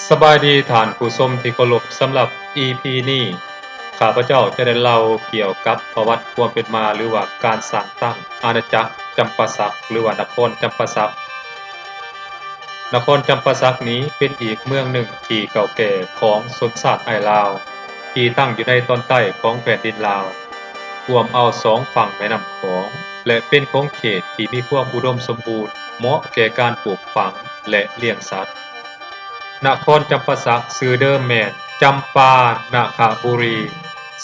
สบายดีท่านผู้ชมที่เคารพสำหรับ EP นี้ข้าพเจ้าจะได้เล่าเกี่ยวกับประวัติความเป็นมาหรือว่าการสร้างตั้งอาณาจักรจำปาสักหรือว่านครจำปาสักนครจำปาสักนี้เป็นอีกเมืองหนึ่งที่เก่าแก่ของชนชาติไทยลาวที่ตั้งอยู่ในตอนใต้ของแผ่นดินลาวรวมเอาสองฝั่งแม่น้ำโขงและเป็นของเขตที่มีความอุดมสมบูรณ์เหมาะแก่การปลูกฝังและเลี้ยงสัตว์นครจำปาสักชื่อเดิมแม่นจำปานาคบุรี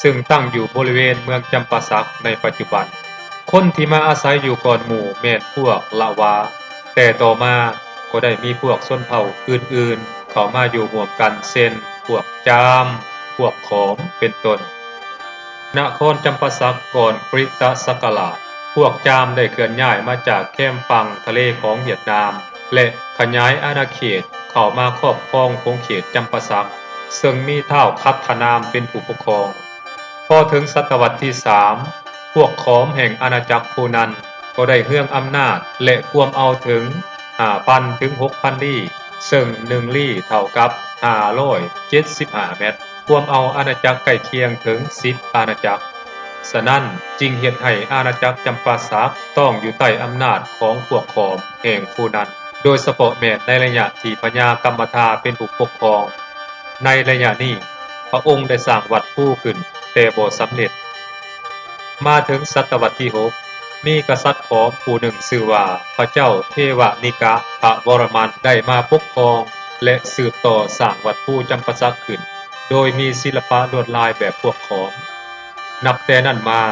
ซึ่งตั้งอยู่บริเวณเมืองจำปาสักในปัจจุบันคนที่มาอาศัยอยู่ก่อนหมู่แม่นพวกละวาแต่ต่อมาก็ได้มีพวกชนเผ่าอื่นๆเข้ามาอยู่ร่วมกันเช่นพวกจามพวกขอมเป็นต้นนครจำปาสักก่อนคริสตศักราชพวกจามได้เคลื่อนย้ายมาจากแคมป์ฝั่งทะเลของเวียดนามและขยายอาณาเขตเข้ามาครอบครองของเขตจำปาสักซึ่งมีท้าวคัทนามเป็นผู้ปกครองพอถึงศตวรรษที่3พวกขอมแห่งอาณาจักรฟูนันก็ได้เฮื่องอำนาจและควมเอาถึง 5,000 ถึง 6,000 ลี้ซึ่ง1ลี้เท่ากับ575เมตรควมเอาอาณาจักรใกล้เคียงถึง10อาณาจักรฉะนั้นจึงเฮ็ดให้อาณาจักรจำปาสักต้องอยู่ใต้อำนาจของพวกขอมแห่งฟูนันโดยเฉพาะแม้ในระยะที่พญากรรมทาเป็นผู้ปกครองในระยะนี้พระองค์ได้สร้างวัดผู้ขึ้นแต่บ่สำเร็จมาถึงศตวรรษที่6มีกษัตริย์ขอมผู้หนึ่งชื่อว่าพระเจ้าเทวนิกะพระวรมันได้มาปกครองและสืบต่อสร้างวัดผู้จำปาสักขึ้นโดยมีศิลปะลวดลายแบบพวกขอมนับแต่นั้นมา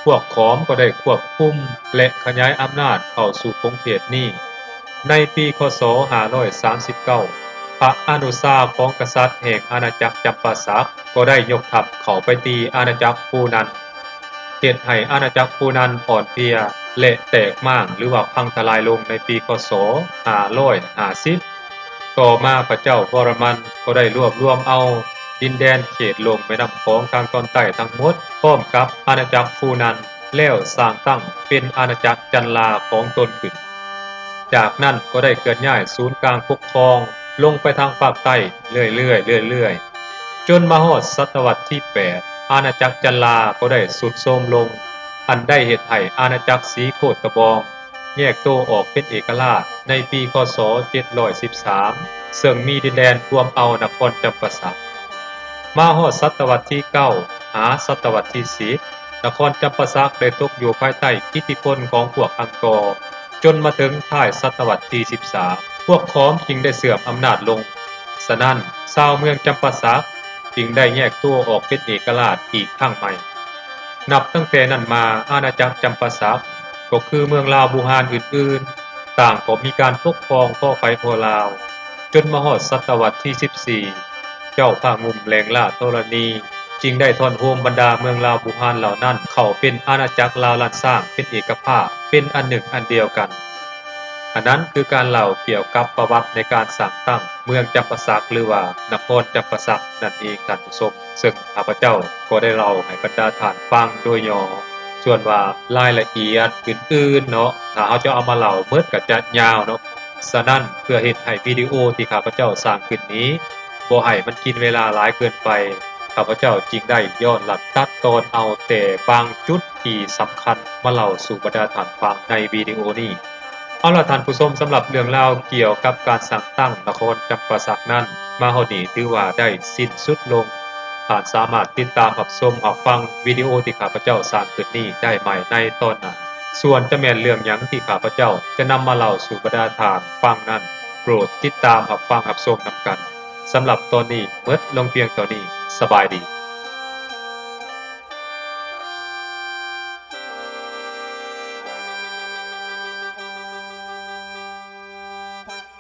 พวกขอมก็ได้ควบคุมและขยายอำนาจเข้าสู่ขงเขตนี้ในปีคศ539พระอนุชาของกษัตริย์แห่งอาณาจักรจำปาสักก็ได้ยกทัพเข้าไปตีอาณาจักรฟูนันเฮ็ดให้อาณาจักรฟูนันอ่อนเพลียและแตกม่านหรือว่าพังทลายลงในปีคศ550ต่อมาพระเจ้าวรมันก็ได้รวบรวมเอาดินแดนเขตลงแม่น้ำโขงทางตอนใต้ทั้งหมดพร้อมกับอาณาจักรฟูนันแล้วสร้างตั้งเป็นอาณาจักรจันลาของตนขึ้นจากนั้นก็ได้เคลื่อนย้ายศูนย์กลางปกครองลงไปทางภาคใต้เรื่อยๆจนมาฮอดศตวรรษที่8อาณาจักรจันลาก็ได้ทรุดโทรมลงอันได้เฮ็ดให้อาณาจักรสีโคตรบองแยกตัวออกเป็นเอกราชในปีคศ713ซึ่งมีดินแดนรวมเอานครจำปาสักมาฮอดศตวรรษที่9หาศตวรรษที่10นครจำปาสักได้ตกอยู่ภายใต้อิทธิพลของพวกอังกอร์จนมาถึงท้ายศตวรรษที่13พวกขอมจึงได้เสื่อมอำนาจลงฉะนั้นชาวเมืองจำปาสักจึงได้แยกตัวออกเป็นเอกราชอีกครั้งใหม่นับตั้งแต่นั้นมาอาณาจักรจำปาสักก็คือเมืองลาวบูฮานอื่นๆต่างก็มีการปกครองพ่อไปทั่วลาวจนมาฮอดศตวรรษที่14เจ้าพระงุ่มแหลงล่าธรณีจึงได้ทอนโฮมบรรดาเมืองลาวบูฮานเหล่านั้นเข้าเป็นอาณาจักรลาวล้านสร้างเป็นเอกภาพเป็นอันหนึ่งอันเดียวกันอันนั้นคือการเล่าเกี่ยวกับประวัติในการสร้างตั้งเมืองจำปาสักหรือว่านครจำปาสักนั่นเองท่านผู้ชมซึ่งข้าพเจ้าก็ได้เล่าให้บรรดาท่านฟังโดยย่อส่วนว่ารายละเอียดอื่นๆเนาะถ้าเราจะเอามาเล่าเบิดก็จะยาวเนาะฉะนั้นเพื่อเฮ็ดให้วิดีโอที่ข้าพเจ้าสร้างขึ้นนี้บ่ให้มันกินเวลาหลายเกินไปข้าพเจ้าจึงได้ย้อนหลังตัดตอนเอาแต่บางจุดที่สำคัญมาเล่าสู่บรรดาท่านฟังในวิดีโอนี้เอาล่ะท่านผู้ชมสำหรับเรื่องราวเกี่ยวกับการสร้างตั้งนครจำปาสักนั้นมาฮอดนี้ถือว่าได้สิ้นสุดลงท่านสามารถติดตามรับชมรับฟังวิดีโอที่ข้าพเจ้าสร้างขึ้นนี้ได้ใหม่ในตอนหน้าส่วนจะแม่นเรื่องหยังที่ข้าพเจ้าจะนำมาเล่าสู่บรรดาท่านฟังนั้นโปรดติดตามรับฟังรับชมนำกันสำหรับตอนนี้เบิดลงเพียงเท่านี้สบายดี